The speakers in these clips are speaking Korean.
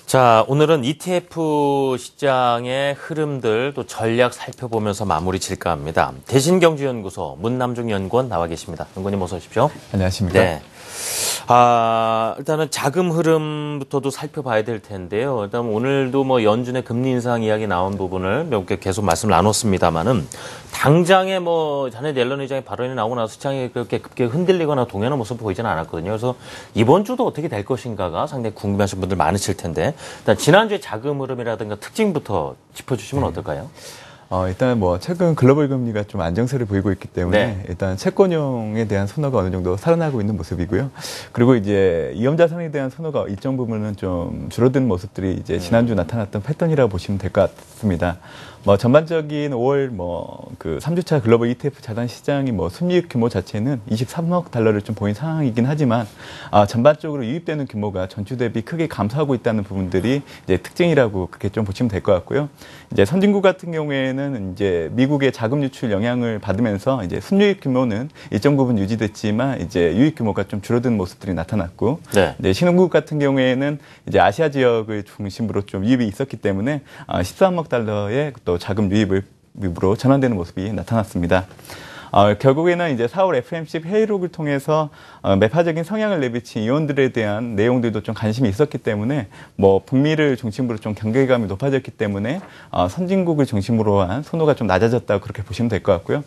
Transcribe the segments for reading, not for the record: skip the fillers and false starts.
자, 오늘은 ETF 시장의 흐름들 또 전략 살펴보면서 마무리 질까 합니다. 대신경제연구소 문남중 연구원 나와 계십니다. 연구원님 어서 오십시오. 안녕하십니까. 네. 일단은 자금 흐름부터도 살펴봐야 될 텐데요. 일단 오늘도 뭐 연준의 금리 인상 이야기 나온 부분을 몇 개 계속 말씀 나눴습니다만은 당장에 뭐 자넷 옐런 의장의 발언이 나오고 나서 시장이 그렇게 급격히 흔들리거나 동요하는 모습 보이지는 않았거든요. 그래서 이번 주도 어떻게 될 것인가가 상당히 궁금하신 분들 많으실 텐데 일단 지난주에 자금 흐름이라든가 특징부터 짚어주시면 어떨까요? 일단 뭐 최근 글로벌 금리가 좀 안정세를 보이고 있기 때문에 네. 일단 채권형에 대한 선호가 어느 정도 살아나고 있는 모습이고요. 그리고 이제 위험자산에 대한 선호가 일정 부분은 좀 줄어든 모습들이 이제 지난주 나타났던 패턴이라고 보시면 될 것 같습니다. 뭐 전반적인 5월 그 3주차 글로벌 ETF 자산 시장이 뭐 순이익 규모 자체는 23억 달러를 좀 보인 상황이긴 하지만 전반적으로 유입되는 규모가 전주 대비 크게 감소하고 있다는 부분들이 이제 특징이라고 그렇게 좀 보시면 될 것 같고요. 이제 선진국 같은 경우에는 이제 미국의 자금 유출 영향을 받으면서 이제 순유입 규모는 일정 부분 유지됐지만 이제 유입 규모가 좀 줄어든 모습들이 나타났고, 네. 이제 신흥국 같은 경우에는 이제 아시아 지역을 중심으로 좀 유입이 있었기 때문에 13억 달러의 또 자금 유입으로 전환되는 모습이 나타났습니다. 결국에는 이제 4월 FOMC 회의록을 통해서 매파적인 성향을 내비친 의원들에 대한 내용들도 좀 관심이 있었기 때문에 뭐 북미를 중심으로 좀 경계감이 높아졌기 때문에 선진국을 중심으로 한 선호가 좀 낮아졌다고 그렇게 보시면 될 것 같고요.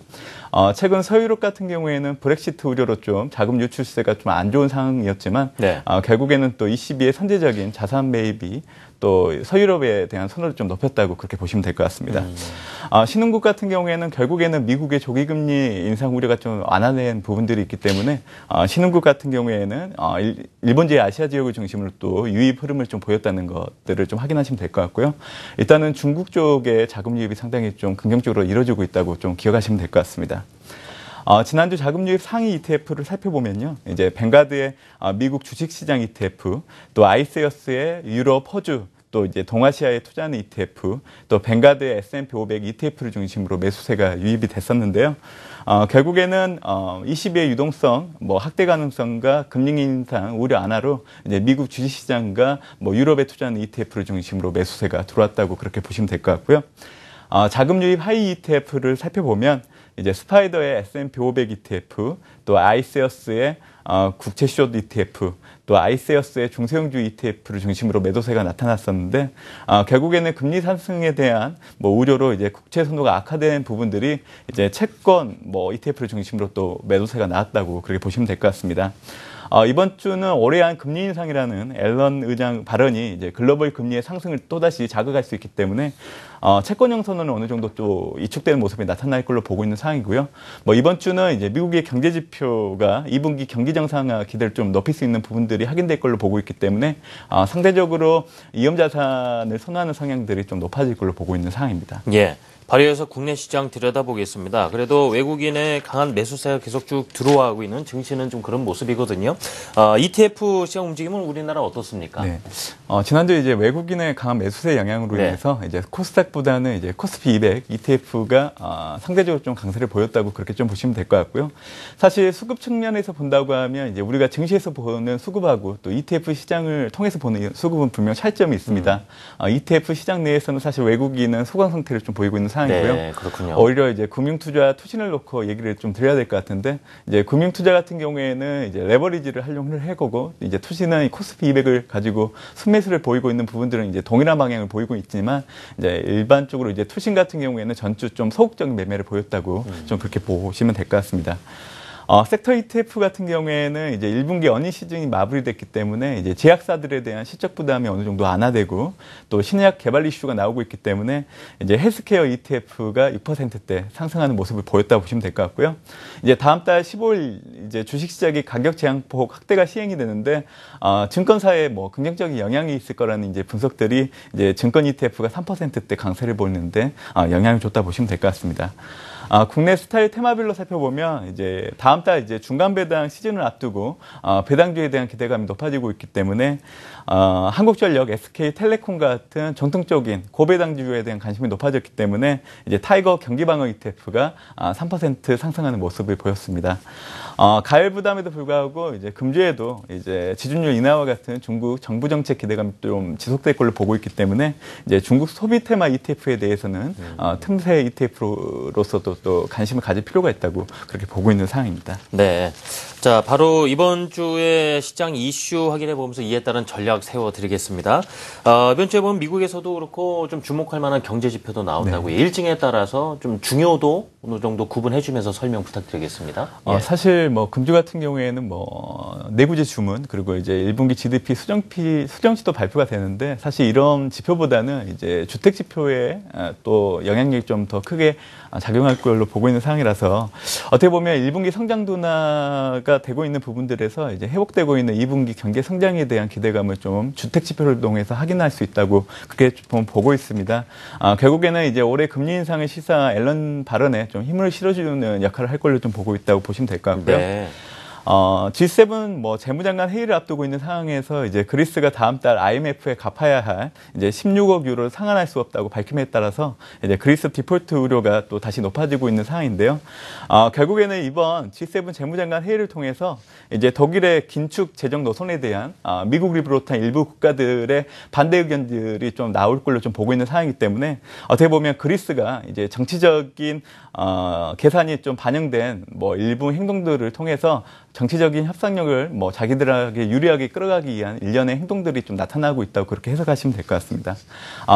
최근 서유럽 같은 경우에는 브렉시트 우려로 좀 자금 유출 시세가 좀 안 좋은 상황이었지만 네. 결국에는 또 ECB의 선제적인 자산 매입이 또 서유럽에 대한 선호를 좀 높였다고 그렇게 보시면 될 것 같습니다. 신흥국 같은 경우에는 결국에는 미국의 조기금리 인상 우려가 좀 완화된 부분들이 있기 때문에 신흥국 같은 경우에는 일본제 아시아 지역을 중심으로 또 유입 흐름을 좀 보였다는 것들을 좀 확인하시면 될 것 같고요. 일단은 중국 쪽의 자금 유입이 상당히 좀 긍정적으로 이루어지고 있다고 좀 기억하시면 될 것 같습니다. 지난주 자금 유입 상위 ETF를 살펴보면요. 이제 벵가드의 미국 주식시장 ETF, 또 아이세어스의 유럽 호주, 또 이제 동아시아에 투자하는 ETF, 또 벵가드의 S&P 500 ETF를 중심으로 매수세가 유입이 됐었는데요. 결국에는 ECB의 유동성, 뭐 확대 가능성과 금리 인상 우려 완화로 이제 미국 주식시장과 뭐 유럽에 투자하는 ETF를 중심으로 매수세가 들어왔다고 그렇게 보시면 될 것 같고요. 자금 유입 하위 ETF를 살펴보면 이제 스파이더의 S&P 500 ETF, 또 아이세어스의 국채숏 ETF, 또 아이세어스의 중소형주 ETF를 중심으로 매도세가 나타났었는데 결국에는 금리 상승에 대한 뭐 우려로 이제 국채 선호가 악화된 부분들이 이제 채권 뭐 ETF를 중심으로 또 매도세가 나왔다고 그렇게 보시면 될 것 같습니다. 이번 주는 올해한 금리 인상이라는 앨런 의장 발언이 이제 글로벌 금리의 상승을 또다시 자극할 수 있기 때문에 채권형 선호는 어느 정도 또 이축되는 모습이 나타날 걸로 보고 있는 상황이고요. 뭐 이번 주는 이제 미국의 경제 지표가 2분기 경기 정상화 기대를 좀 높일 수 있는 부분들이 확인될 걸로 보고 있기 때문에 상대적으로 위험 자산을 선호하는 성향들이 좀 높아질 걸로 보고 있는 상황입니다. 예. 발의해서 국내 시장 들여다보겠습니다. 그래도 외국인의 강한 매수세가 계속 쭉 들어와고 있는 증시는 좀 그런 모습이거든요. ETF 시장 움직임은 우리나라 어떻습니까? 네. 지난주에 이제 외국인의 강한 매수세 영향으로 인해서 이제 코스닥보다는 이제 코스피 200 ETF가 상대적으로 좀 강세를 보였다고 그렇게 좀 보시면 될 것 같고요. 사실 수급 측면에서 본다고 하면 이제 우리가 증시에서 보는 수급하고 또 ETF 시장을 통해서 보는 수급은 분명 차이점이 있습니다. ETF 시장 내에서는 사실 외국인은 소강 상태를 좀 보이고 있는 상황이고요. 네, 그렇군요. 오히려 이제 금융투자 투신을 놓고 얘기를 좀 드려야 될 것 같은데 이제 금융투자 같은 경우에는 이제 레버리지를 활용을 해보고 이제 투신은 코스피 200을 가지고 순매수를 보이고 있는 부분들은 이제 동일한 방향을 보이고 있지만 이제 일반적으로 이제 투신 같은 경우에는 전주 좀 소극적인 매매를 보였다고 좀 그렇게 보시면 될 것 같습니다. 섹터 ETF 같은 경우에는 이제 1분기 어닝 시즌이 마무리됐기 때문에 이제 제약사들에 대한 실적 부담이 어느 정도 완화되고 또 신약 개발 이슈가 나오고 있기 때문에 이제 헬스케어 ETF가 6%대 상승하는 모습을 보였다고 보시면 될 것 같고요. 이제 다음 달 15일 이제 주식시장이 가격 제한폭 확대가 시행이 되는데 증권사에 뭐 긍정적인 영향이 있을 거라는 이제 분석들이 이제 증권 ETF가 3%대 강세를 보이는데 영향을 줬다 보시면 될 것 같습니다. 국내 스타일 테마별로 살펴보면 이제 다음 달 이제 중간 배당 시즌을 앞두고 배당주에 대한 기대감이 높아지고 있기 때문에 한국전력, SK텔레콤 같은 전통적인 고배당주에 대한 관심이 높아졌기 때문에 이제 타이거 경기방어 ETF가 3% 상승하는 모습을 보였습니다. 가을 부담에도 불구하고 이제 금주에도 이제 지준율 인하와 같은 중국 정부 정책 기대감이 좀 지속될 걸로 보고 있기 때문에 이제 중국 소비 테마 ETF에 대해서는 틈새 ETF로서도 또 관심을 가질 필요가 있다고 그렇게 보고 있는 상황입니다. 네. 자, 바로 이번 주에 시장 이슈 확인해 보면서 이에 따른 전략 세워드리겠습니다. 이번 주에 보면 미국에서도 그렇고 좀 주목할 만한 경제 지표도 나온다고요. 네. 일정에 따라서 좀 중요도 어느 정도 구분해주면서 설명 부탁드리겠습니다. 사실 뭐 금주 같은 경우에는 뭐 내구재 주문 그리고 이제 1분기 GDP 수정치도 발표가 되는데 사실 이런 지표보다는 이제 주택 지표에 또 영향력이 좀 더 크게 작용할 걸로 보고 있는 상황이라서 어떻게 보면 1분기 성장 둔화가 되고 있는 부분들에서 이제 회복되고 있는 2분기 경제 성장에 대한 기대감을 좀 주택 지표를 통해서 확인할 수 있다고 그렇게 좀 보고 있습니다. 결국에는 이제 올해 금리 인상을 시사한 앨런 발언에 좀 힘을 실어주는 역할을 할 걸로 좀 보고 있다고 보시면 될 것 같고요. 네. G7 뭐 재무장관 회의를 앞두고 있는 상황에서 이제 그리스가 다음 달 IMF에 갚아야 할 이제 16억 유로를 상환할 수 없다고 밝힘에 따라서 이제 그리스 디폴트 우려가 또 다시 높아지고 있는 상황인데요. 결국에는 이번 G7 재무장관 회의를 통해서 이제 독일의 긴축 재정 노선에 대한 미국을 비롯한 일부 국가들의 반대 의견들이 좀 나올 걸로 좀 보고 있는 상황이기 때문에 어떻게 보면 그리스가 이제 정치적인 계산이 좀 반영된 뭐 일부 행동들을 통해서 정치적인 협상력을 뭐 자기들에게 유리하게 끌어가기 위한 일련의 행동들이 좀 나타나고 있다고 그렇게 해석하시면 될 것 같습니다.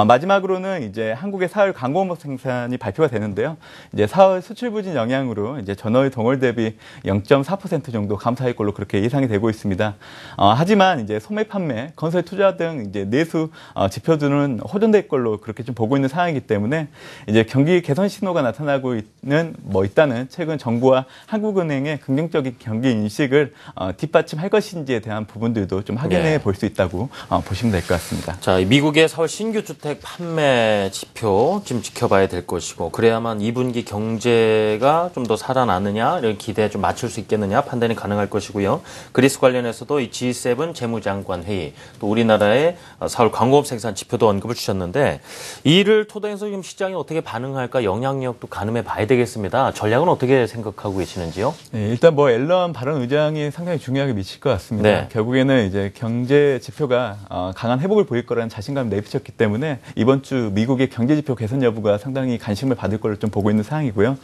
마지막으로는 이제 한국의 4월 광고음악 생산이 발표가 되는데요. 이제 4월 수출 부진 영향으로 이제 전월 동월 대비 0.4% 정도 감소할 걸로 그렇게 예상이 되고 있습니다. 하지만 이제 소매 판매, 건설 투자 등 이제 내수 지표들은 호전될 걸로 그렇게 좀 보고 있는 상황이기 때문에 이제 경기 개선 신호가 나타나고 있다는 최근 정부와 한국은행의 긍정적인 경기 인식을 뒷받침할 것인지에 대한 부분들도 좀 확인해 볼 수 있다고 보시면 될 것 같습니다. 자, 미국의 4월 신규 주택 판매 지표 좀 지켜봐야 될 것이고 그래야만 2분기 경제가 좀 더 살아나느냐 이런 기대에 좀 맞출 수 있겠느냐 판단이 가능할 것이고요. 그리스 관련해서도 이 G7 재무장관 회의 또 우리나라의 4월 광고업 생산 지표도 언급을 주셨는데 이를 토대해서 지금 시장이 어떻게 반응할까 영향력도 가늠해 봐야 되겠습니다. 전략은 어떻게 생각하고 계시는지요? 네, 일단 뭐 앨런 발언 의장이 상당히 중요하게 미칠 것 같습니다. 네. 결국에는 이제 경제 지표가 강한 회복을 보일 거라는 자신감을 내비쳤기 때문에 이번 주 미국의 경제 지표 개선 여부가 상당히 관심을 받을 걸로 좀 보고 있는 상황이고요.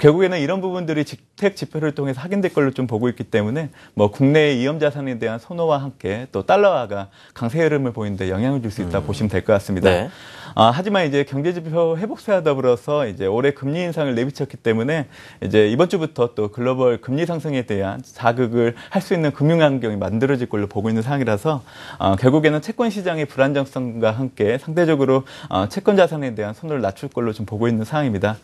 결국에는 이런 부분들이 주택 지표를 통해서 확인될 걸로 좀 보고 있기 때문에 뭐 국내의 위험 자산에 대한 선호와 함께 또 달러화가 강세 흐름을 보이는데 영향을 줄 수 있다 보시면 될 것 같습니다. 네. 하지만 이제 경제 지표 회복세와 더불어서 이제 올해 금리 인상을 내비쳤기 때문에 이제 이번 주부터 또 글로벌 금리 상승에 대한 자극을 할 수 있는 금융 환경이 만들어질 걸로 보고 있는 상황이라서 결국에는 채권 시장의 불안정성과 함께 상대적으로 채권 자산에 대한 손을 낮출 걸로 좀 보고 있는 상황입니다.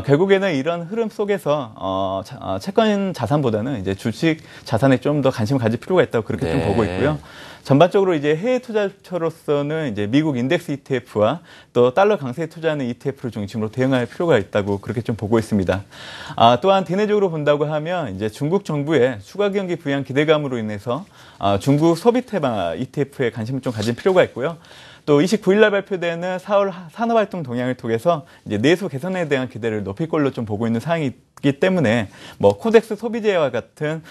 결국에는 이런 흐름 속에서 채권 자산보다는 이제 주식 자산에 좀 더 관심을 가질 필요가 있다고 그렇게 좀 보고 있고요. 전반적으로 이제 해외 투자처로서는 이제 미국 인덱스 ETF와 또 달러 강세에 투자하는 ETF를 중심으로 대응할 필요가 있다고 그렇게 좀 보고 있습니다. 또한 대내적으로 본다고 하면 이제 중국 정부의 추가 경기 부양 기대감으로 인해서 중국 소비 테마 ETF에 관심을 좀 가질 필요가 있고요. 또 29일 날 발표되는 4월 산업활동 동향을 통해서 이제 내수 개선에 대한 기대를 높일 걸로 좀 보고 있는 상황이기 때문에 뭐 코덱스 소비재와 같은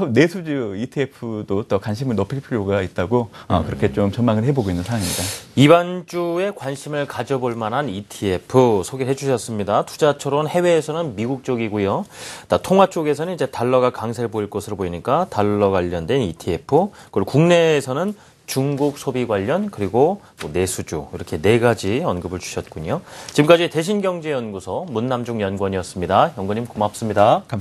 내수주 ETF도 더 관심을 높일 필요가 있다고 그렇게 좀 전망을 해보고 있는 상황입니다. 이번 주에 관심을 가져볼 만한 ETF 소개해 주셨습니다. 투자처로는 해외에서는 미국 쪽이고요. 통화 쪽에서는 이제 달러가 강세를 보일 것으로 보이니까 달러 관련된 ETF 그리고 국내에서는 중국 소비 관련 그리고 내수주 이렇게 네 가지 언급을 주셨군요. 지금까지 대신경제연구소 문남중 연구원이었습니다. 연구원님 고맙습니다. 감사합니다.